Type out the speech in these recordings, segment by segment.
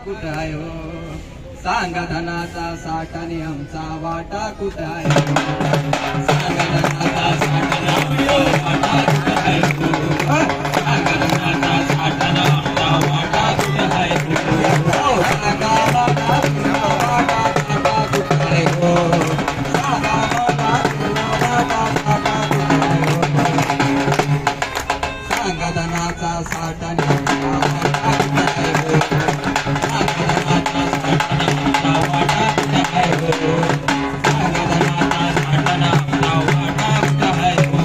कुठं आहे हो सांगा धनाचा साठाने आमचा वाटा कुठं आहे सांगा धनाचा साठाने आमचा वाटा कुठं आहे सांगा धनाचा साठाने आमचा वाटा कुठं आहे सांगा वाटा कुठं आहे हो सांगा वाटा सांगा धनाचा साठाने आमचा वाटा कुठं आहे हो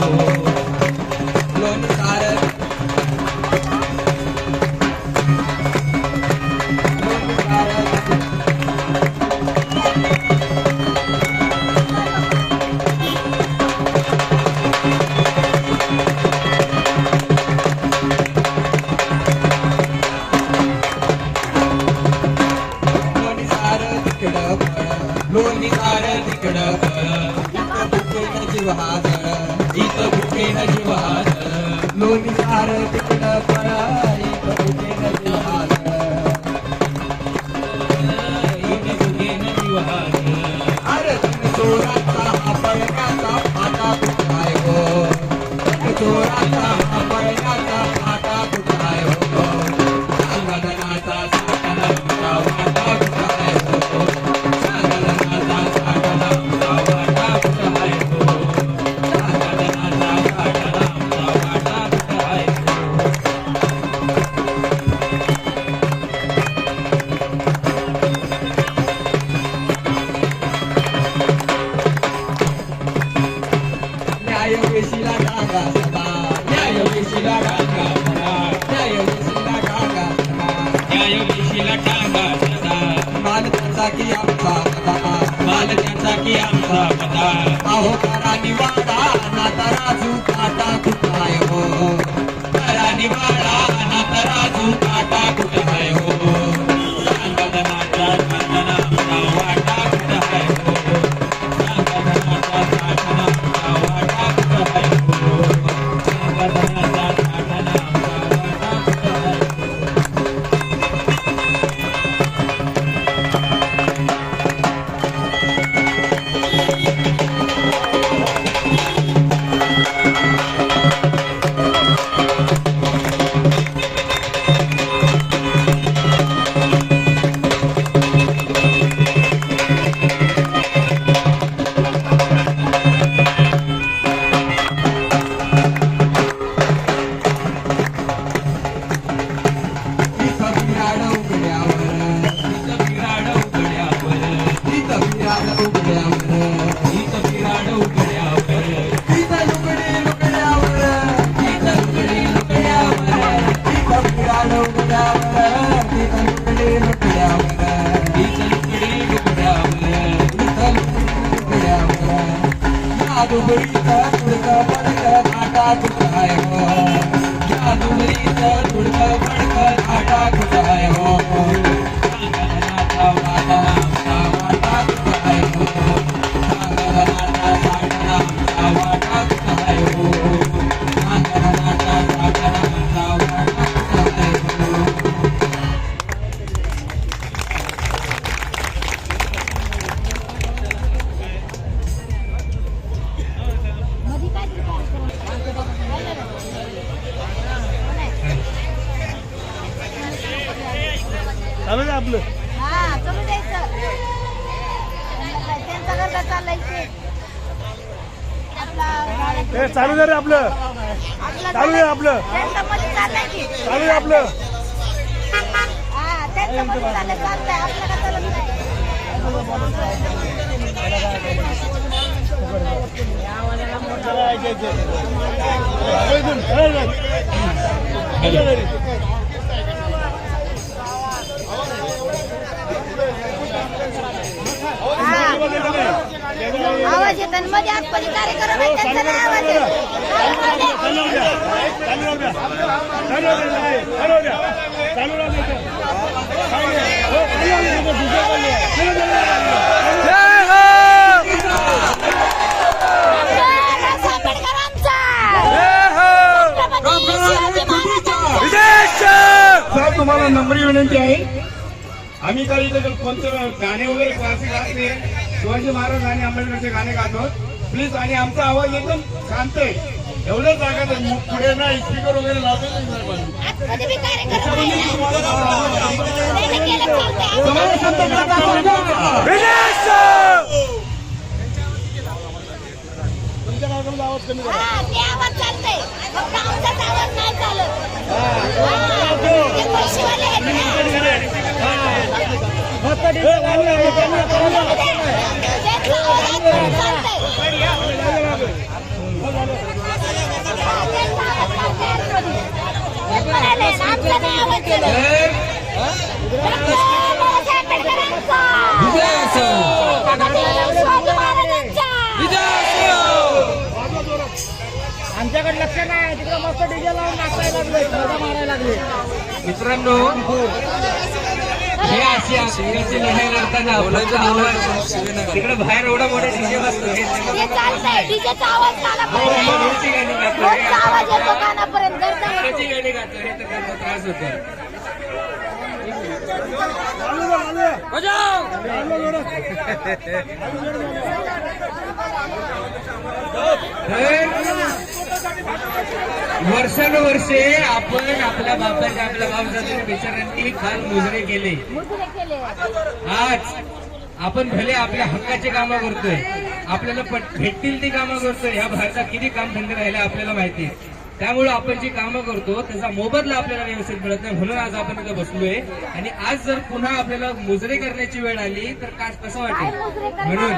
लोणी सार तिकडं इथं भुकेन जीव हाजळ इथं भुकेन जीव हाजळ लोणी सार तिकडं फळ इथं भुकेन जीव हाजळ इथं भुकेन जीव हाजळ अरे तुम्ही चोराचा हा पळण्याचा फाटा कुठं आहे हो चोराचा हा पळण्याचा फाटा कुठं आहे हो सांगा धनाचा साठाना वाटा कुठं आहे हो न्यायवेशीला डागा सदा न्यायवेशीला डागा सदा न्यायवेशीला डागा सदा न्यायवेशीला डागा सदा माल त्यांचा की आमचा पदा माल त्यांचा की आमचा पदा अहो करा निवाडा ना तराजू काटा कुठं आहे हो करा निवाडा ना तराजू काटा कुठं आहे हो सांगा धनाचा साठाना आमचा वाटा कुठं आहे हो सांगा धनाचा साठाना आमचा वाटा कुठं आहे हो सांगा धनाचा साठाना आमचा वाटा कुठं आहे जादूगरीचा तुडका पडका घाटा कुठं आहे हो जादूगरीचा तुडका पडका घाटा कुठं आहे हो सांगा धनाचा वाटा आमचा वाटा कुठं आहे हो सांगा धनाचा साठाना आमचा वाटा कुठं आहे हो सांगा धनाचा साठाना आमचा वाटा कुठं आहे हो चालू द्या आपलं हा चालू द्यायचं त्यांचा घर चाललायचे ए, चालू द्या रे आपलं चालू द्या आपलं त्यांच्या मध्ये चाललंय की चालू द्या आपलं हा त्यांच्या मध्ये चाललंय चालतंय आपलं का चालत नाही आवाज येत आणि मध्ये आतमध्ये कार्यक्रम आहे त्यांचा नाही आवाज येत तुम्हाला नम्र विनंती आहे आम्ही काही इथं कोणतं गाणे वगैरे क्लासिक गात नाही. शिवाजी महाराज आणि आंबेडकरचे गाणे गातो प्लीज. आणि आमचा आवाज एकदम शांत आहे. एवढं जागा पुढे ना स्पीकर वगैरे लावतो नाही साहेबांनी. आतमध्ये बी कार्यक्रम आहे. नाही केलं चालतंय. तुम्हाला शब्द दाखवतो. विनेश! हा, ते आवाज चालतंय. फक्त आमचाच आवाज नाही चालत. हा, ते पैसेवाले आहेत ना. त्यांचा आवाज चालतंय. आमच्याकडे लक्ष नाही. तिकडे मस्त डीजे लावून नाचायला लागले, मजा मारायला लागले. मित्रांनो हे अशी आशियाची लढाई लढताना आपल्याचा आवाज तिकडे बाहेर एवढा मोठा डीजे बसतो. डीजेचा आवाज कानापर्यंत आवाज येतो कानापर्यंत. गाणी गातो हे तर त्यांचा त्रास होतो. वर्षानुवर्षे आपण आपल्या बापजातीच्या बिचारांनी खाल मुजरे केले. आज आपण भले आपल्या हक्काचे कामं करतोय, आपल्याला भेटतील ती कामं करतोय. ह्या भारतात किती काम धंदे राहिले आपल्याला माहिती. त्यामुळे आपण जी कामं करतो त्याचा मोबदला आपल्याला व्यवस्थित मिळत नाही. म्हणून आज आपण इथं बसलोय. आणि आज जर पुन्हा आपल्याला मुजरे करण्याची वेळ आली तर कसं वाटेल. म्हणून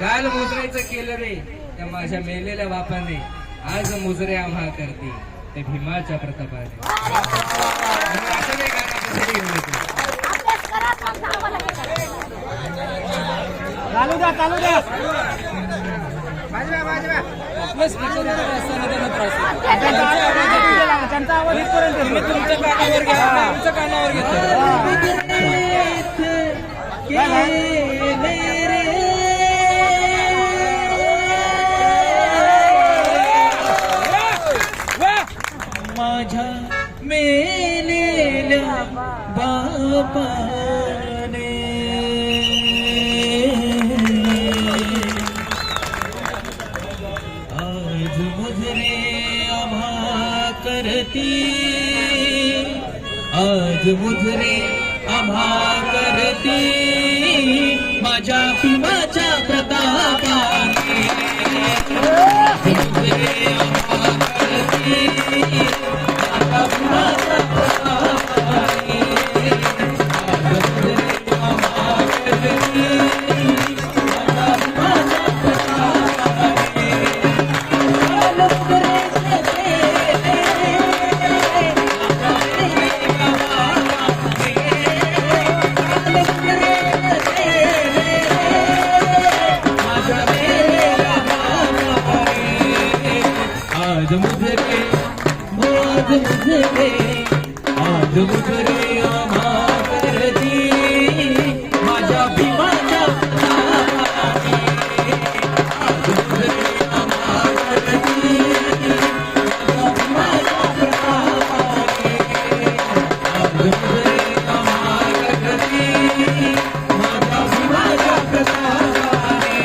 काल मुजरेचं केलं रे त्या माझ्या मेलेल्या बापाने, आज मुजरे आम्हा करते ते भीमाच्या प्रतापाने. असं नाही गाणं घेऊन येतो. चालू द्या, चालू द्या. त्यांचा आवाज इथपर्यंत तुमच्या कानावर घ्या, तुमच्या कानावर घेतो. माझ्या मेलेल्या बापाने आज मुजरे आम्हा करती, आज मुजरे आम्हा करती माझ्या भीमाच्या प्रतापाने. मुजरे आम्हा करती माझ्या भीमाच्या प्रतापाने. मुजरे आम्हा करती माझ्या भीमाच्या प्रतापाने. आज मुजरे, आज मुजरे, आज मुजरे आम्हा करती माझ्या भीमाच्या प्रतापाने. आज मुजरे आम्हा करती माझ्या भीमाच्या प्रतापाने. आज मुजरे आम्हा करती माझ्या भीमाच्या प्रतापाने.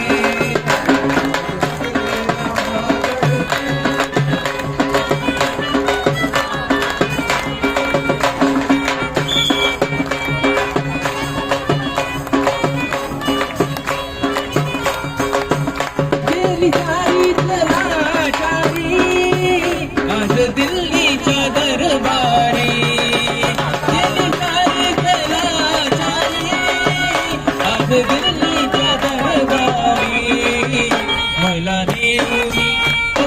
आज दिल्लीच्या दरबारी आज दिल्लीच्या दरबारी मला नेऊनी,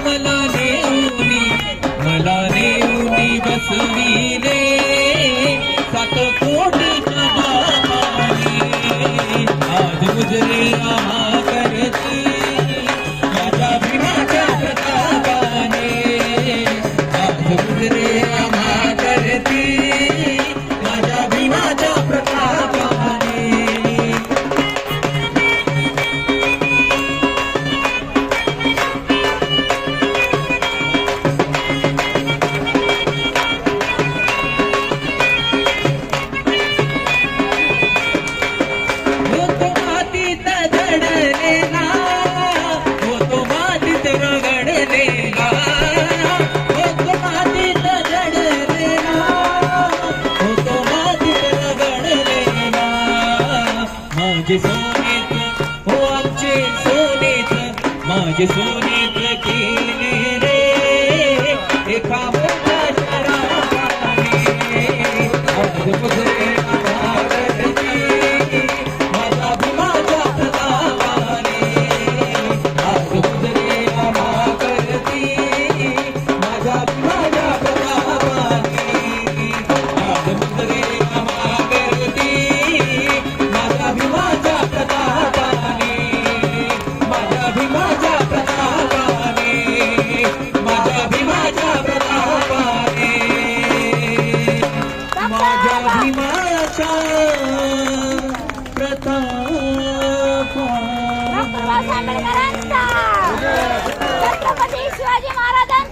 मला नेऊनी, मला नेऊनी बसविले 7 कोटीच्या बापाने. आज मुजरे आम्हा करती माझ्या भीमाच्या प्रतापाने. आज मुजरे आम्हा करती माझ्या भीमाच्या प्रतापाने. माझे सोनेच हो आमचे सोनेच माझे सोनेच केले रे एका मोठ्या शहराने आज मुजरे आभारती माझा भीमाच्या प्रतापाने आज मुजरे आभारती माझा भीमाच्या प्रतापाने आज मुजरे आभारती माझा भीमाच्या प्रतापाने माझ्या भीमाच्या प्रतापाने माझ्या भीमाच्या प्रतापाने माझ्या भीमाच्या प्रतापाने डॉक्टर बाबासाहेब आंबेडकरांचा छत्रपती शिवाजी महाराजांचा